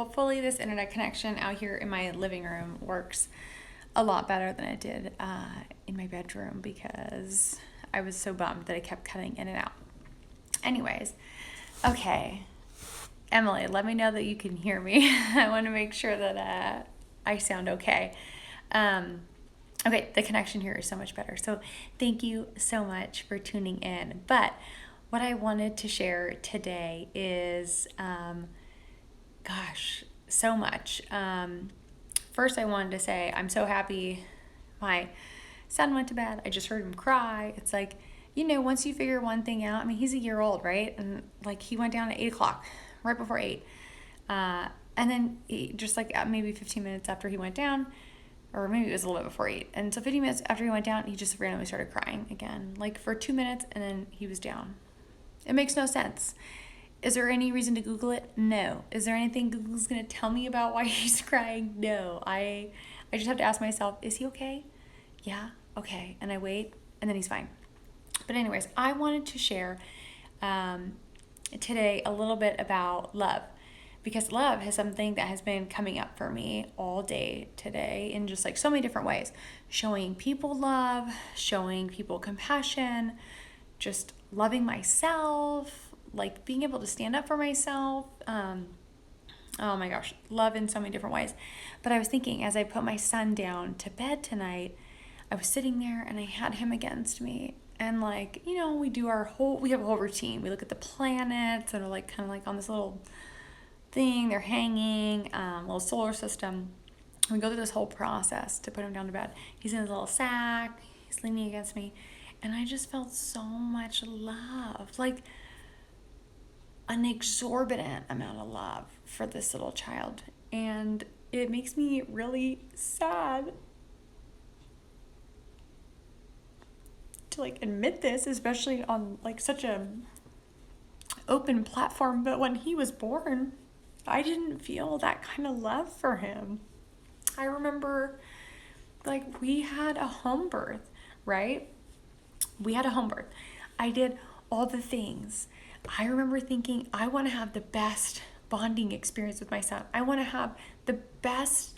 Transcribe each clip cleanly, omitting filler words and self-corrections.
hopefully this internet connection out here in my living room works a lot better than it did in my bedroom, because I was so bummed that I kept cutting in and out. Anyways, okay. Emily, let me know that you can hear me. I want to make sure that I sound okay. Okay, the connection here is so much better. So thank you so much for tuning in. But what I wanted to share today is, so much. First, I wanted to say I'm so happy my son went to bed. I just heard him cry. It's like, once you figure one thing out, I mean, he's a year old, right? And like he went down at 8 o'clock, right before 8. And then just like maybe 15 minutes after he went down, or maybe it was a little bit before 8. And so 15 minutes after he went down, he just randomly started crying again, like for 2 minutes, and then he was down. It makes no sense. Is there any reason to Google it? No. Is there anything Google's going to tell me about why he's crying? No. I just have to ask myself, is he okay? Yeah, okay. And I wait, and then he's fine. But anyways, I wanted to share today a little bit about love, because love is something that has been coming up for me all day today in just like so many different ways. Showing people love, showing people compassion, just loving myself, like being able to stand up for myself. Oh my gosh, love in so many different ways. But I was thinking, as I put my son down to bed tonight, I was sitting there and I had him against me. And like, we have a whole routine. We look at the planets that are like kind of like on this little thing, they're hanging, little solar system. We go through this whole process to put him down to bed. He's in his little sack, he's leaning against me, and I just felt so much love, like an exorbitant amount of love for this little child. And it makes me really sad to like admit this, especially on like such a open platform. But when he was born, I didn't feel that kind of love for him. I remember like we had a home birth, right? We had a home birth. I did all the things. I remember thinking, I want to have the best bonding experience with my son. I want to have the best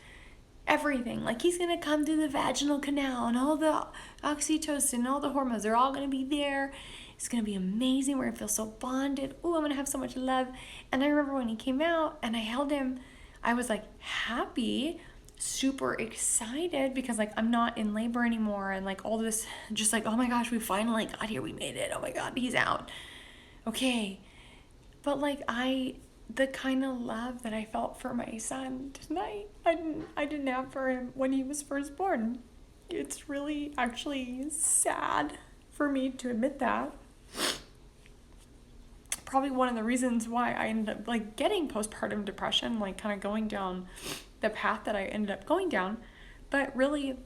everything. Like he's going to come through the vaginal canal and all the oxytocin and all the hormones, they're all going to be there. It's going to be amazing. We're going to feel so bonded. Oh, I'm going to have so much love. And I remember when he came out and I held him, I was like happy, super excited, because like I'm not in labor anymore. And like all this, just like, oh my gosh, we finally got here. We made it. Oh my God, he's out. Okay. But like the kind of love that I felt for my son tonight, I didn't have for him when he was first born. It's really actually sad for me to admit that. Probably one of the reasons why I ended up like getting postpartum depression, like kind of going down the path that I ended up going down. But really,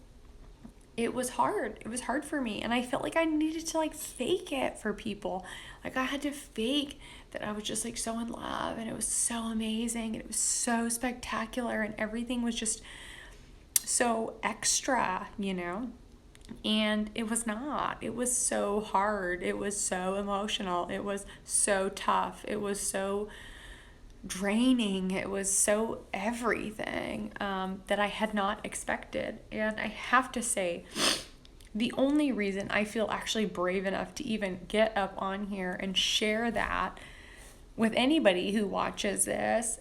it was hard. It was hard for me. And I felt like I needed to like fake it for people. Like I had to fake that I was just like so in love and it was so amazing and it was so spectacular and everything was just so extra, And it was not. It was so hard. It was so emotional. It was so tough. It was so draining. It was so everything that I had not expected. And I have to say, the only reason I feel actually brave enough to even get up on here and share that with anybody who watches this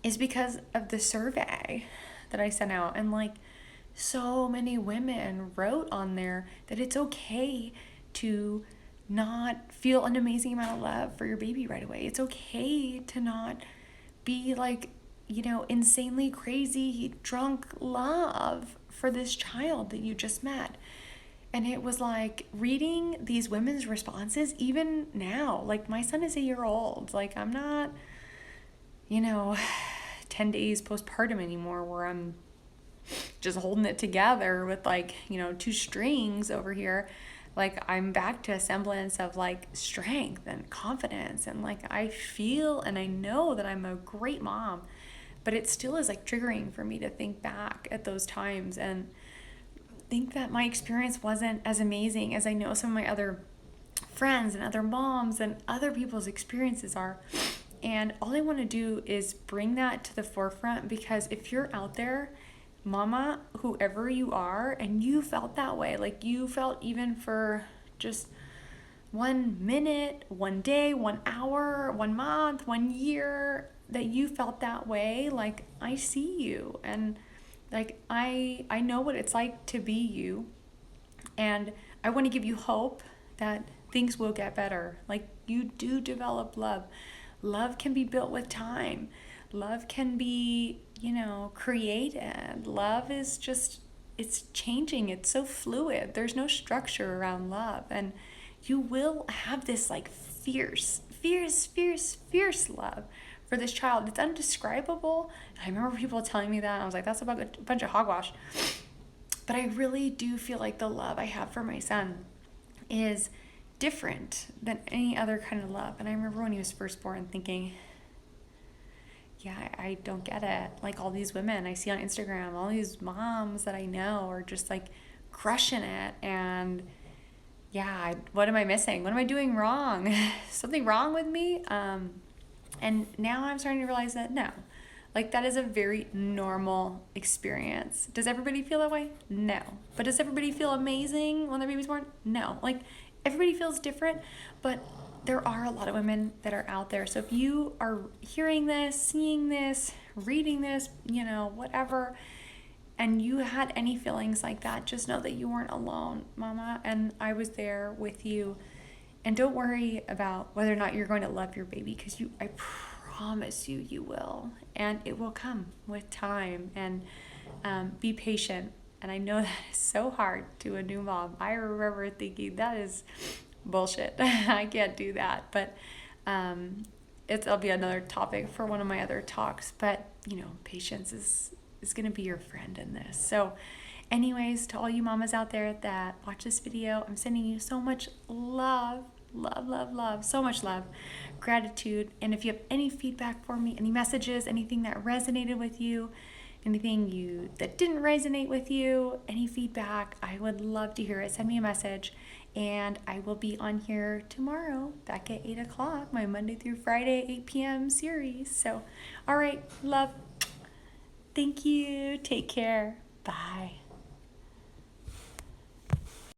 is because of the survey that I sent out. And like, so many women wrote on there that it's okay to not feel an amazing amount of love for your baby right away. It's okay to not be like, insanely crazy, drunk love for this child that you just met. And it was like reading these women's responses, even now, like my son is a year old. Like I'm not, 10 days postpartum anymore where I'm just holding it together with like, 2 strings over here. Like I'm back to a semblance of like strength and confidence. And like I feel and I know that I'm a great mom, but it still is like triggering for me to think back at those times and think that my experience wasn't as amazing as I know some of my other friends and other moms and other people's experiences are. And all I want to do is bring that to the forefront, because if you're out there, mama, whoever you are, and you felt that way, like you felt even for just 1 minute, 1 day, 1 hour, 1 month, 1 year, that you felt that way, like I see you, and like I know what it's like to be you, and I want to give you hope that things will get better. Like, you do develop love. Love can be built with time. Love can be, created. Love is just, it's changing. It's so fluid. There's no structure around love. And you will have this like fierce, fierce, fierce, fierce love for this child. It's undescribable. And I remember people telling me that, and I was like, that's about a bunch of hogwash. But I really do feel like the love I have for my son is different than any other kind of love. And I remember when he was first born thinking, yeah, I don't get it. Like, all these women I see on Instagram, all these moms that I know are just like crushing it. And yeah, what am I missing? What am I doing wrong? Something wrong with me? And now I'm starting to realize that no, like, that is a very normal experience. Does everybody feel that way? No. But does everybody feel amazing when their baby's born? No. Like, everybody feels different, but there are a lot of women that are out there. So if you are hearing this, seeing this, reading this, whatever, and you had any feelings like that, just know that you weren't alone, mama, and I was there with you. And don't worry about whether or not you're going to love your baby, because I promise you will. And it will come with time. And be patient. And I know that is so hard to a new mom. I remember thinking, that is bullshit. I can't do that. But it'll be another topic for one of my other talks. But, patience is going to be your friend in this. So anyways, to all you mamas out there that watch this video, I'm sending you so much love, love, love, love, so much love, gratitude. And if you have any feedback for me, any messages, anything that resonated with you, anything that didn't resonate with you, any feedback, I would love to hear it. Send me a message, and I will be on here tomorrow back at 8 o'clock, my Monday through Friday 8 p.m. series. So all right, love, thank you, take care, bye.